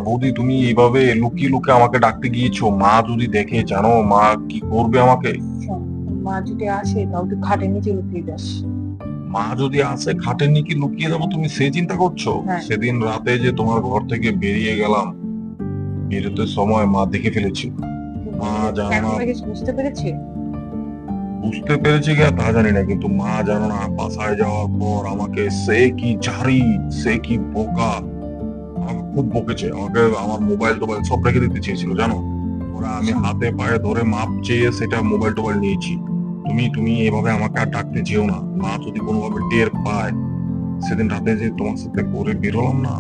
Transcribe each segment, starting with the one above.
বৌদি, তুমি এইভাবে লুকিয়ে লুকিয়ে আমাকে ডাকতে গিয়েছো, মা যদি দেখে জানো মা কি করবে আমাকে? শোন, মা যদি আসে তাও তুই খাটের নিচে লুকিয়ে যাস। মা যদি আসে খাটের নিচে লুকিয়ে যাবো, তুমি সেই চিন্তা করছো? হ্যাঁ। সেদিন রাতে যে তোমার ঘর থেকে বেরিয়ে গেলাম, বেরোতে সময় মা দেখে ফেলেছি। মা জানো এখন না, কিছু বুঝতে পেরেছি। বুঝতে পেরেছে কি তা জানি না, কিন্তু মা জানো না বাসায় যাওয়ার পর আমাকে সে কি ঝাড়ি, সে কি বোকা, আমাকে খুব বকেছে। আমাকে আমার মোবাইল টোবাইল সব রেখে দিতে চেয়েছিল জানো। ওরা আমি শোন, হাতে পায়ে ধরে মাপ চেয়ে সেটা মোবাইল টোবাইল নিয়েছি। তুমি তুমি এভাবে আমাকে আর ডাকতে যেও না, মা যদি কোনোভাবে টের পায়। সেদিন রাতে যে তোমার সাথে করে বেরোলাম না,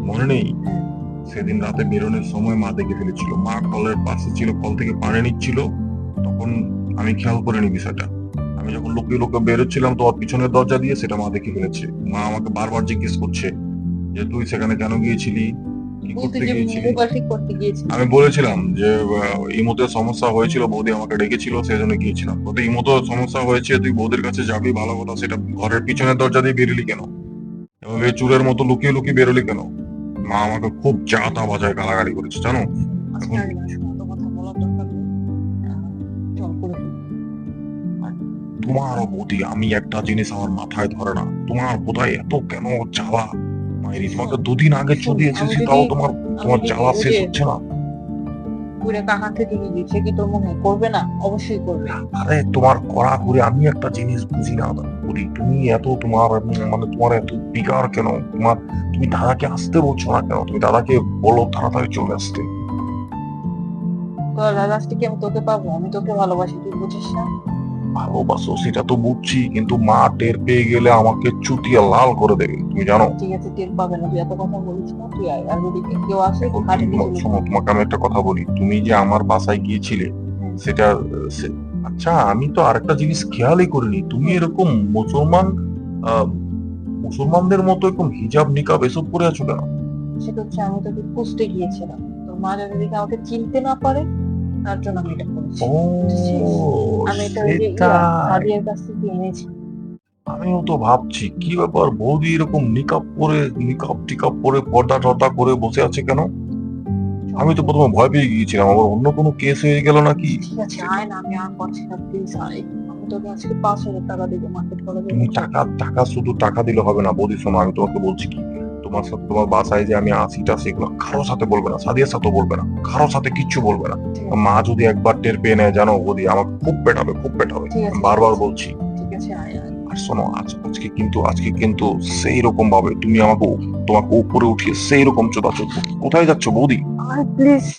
মনে নেই? হ্যাঁ, সেদিন রাতে বেরোনোর সময় মা দেখে ফেলেছিল, মা কলের পাশে ছিল, কল থেকে পানি নিচ্ছিল। তখন আমি খেয়াল করিনি বিষয়টা। আমি যখন লুকিয়ে লুকিয়ে বেরোচ্ছিলাম তোমার পিছনের দরজা দিয়ে, সেটা মা দেখে ফেলেছে। মা আমাকে বারবার জিজ্ঞেস করছে যে তুই সেখানে কেন গিয়েছিলি, কি বলতে করতে যে গিয়েছিলি। মোবাইল ঠিক করতে গিয়েছিলি। আমি বলেছিলাম যে ইমোতে সমস্যা হয়েছিল, বৌদি আমাকে ডেকেছিল সেই জন্য গিয়েছিলাম। তোদের ইমোতে সমস্যা হয়েছে, তুই বৌদির কাছে যাবি ভালো কথা, সেটা ঘরের পিছনের দরজা দিয়ে বেরোলি কেন? এভাবে চুরের মতো লুকিয়ে লুকিয়ে বেরোলি কেন? মা আমাকে খুব যা তা বাজায় গালাগালি করেছে জানো। আজকে এখন আর না, শোন, অত কথা বলার দরকার নেই। আহ, চল করে ফেলি। আর তোমারও বৌদি, আমি একটা জিনিস আমার মাথায় ধরে না, তোমার বোধহয় এত কেন জ্বালা। মায়েরি, তোমাকে শোন, দুদিন আগে শোন, চুদি আমি এসেছি, যদি তাও তোমার আমি তোমার যদি জ্বালা ওই শেষ যে হচ্ছে না। পুরে কাকা থেকে যদি সে কি তোর মনে হয় করবে না? অবশ্যই করবে। আরে তোমার কড়া করে আমি একটা জিনিস বুঝি না বুড়ি, তুমি এত তোমার মানে তোমার এত বিকার কেন তোমার? তুমি দাদাকে আসতে বলছো না কেন? তুমি দাদাকে বলো তাড়াতাড়ি চলে আসতে। তোর লাস্টে কি আমি তোকে পাবো? আমি তোকে ভালোবাসি, তুই বুঝিস না? ভালোবাসো সেটা তো বুঝছি, কিন্তু মা টের পেয়ে গেলে আমাকে চুটিয়ে লাল করে দেবে, তুমি জানো। ঠিক আছে, টের পাবে না, তুই এত কথা বলিস না, তুই আয়। আর যদি কেউ আসে তুই এখন তুমি খাটের নিচে শোনো, লুকিয়ে যা। তোমাকে আমি একটা কথা বলি, তুমি যে আমার বাসায় গিয়েছিলে হ্যাঁ। সেটা সে- আচ্ছা, আমি তো আরেকটা জিনিস খেয়ালই করিনি, তুমি হুম। এরকম মুসলমান আহ মুসলমানদের মতো এরকম হিজাব নিকাব এসব পরে আছো কেন? সেটা হচ্ছে আমি তোকে খুঁজতে গিয়েছিলাম। তোর মা যাতে দেখে আমাকে চিনতে না পারে, তার জন্য আমি এটা করেছি। ও, বুঝছিস? আমি এটা ওই যে সেটাই। সাদিয়ার কাছ থেকে এনেছি। আমিও তো ভাবছি কি ব্যাপার, বৌদি এরকম নিকাব পরে, নিকাব টিকাব পরে পর্দা টর্দা করে বসে আছে কেন? শোন, আমি তো শোন, প্রথমে ভয় পেয়ে গিয়েছিলাম আবার অন্য কোনো কেস হয়ে গেল নাকি। ঠিক আছে, আয় না, আমি আর পারছি না, প্লিজ আয়। আমি তোকে আজকে 5,000 টাকা দিব মার্কেট করা তুমি যাবে, চল। টাকা টাকা শুধু টাকা দিলে হবে না বৌদি, শোনো আমি তোমাকে বলছি কি, তোমার সাথে তোমার বাসায় যে আমি আসিটা, সেগুলো কারোর সাথে বলবে না, সাদিয়ার সাথেও বলবে না, কারোর সাথে কিচ্ছু বলবে না। ঠিক আছে, মা যদি একবার টের পেয়ে নেয় জানো বৌদি, আমাকে খুব পেটাবে, খুব পেটাবে। ঠিক আমি আছে, ঠিক বারবার আছে, বলছি। ঠিক আছে, আয় আয়। আর শোনো, আজকে কিন্তু সেই রকম ভাবে তুমি আমাকে তোমাকে উপরে উঠিয়ে সেই রকম চোদা চোদ্দ। কোথায় যাচ্ছ বৌদি? আয় প্লিজ।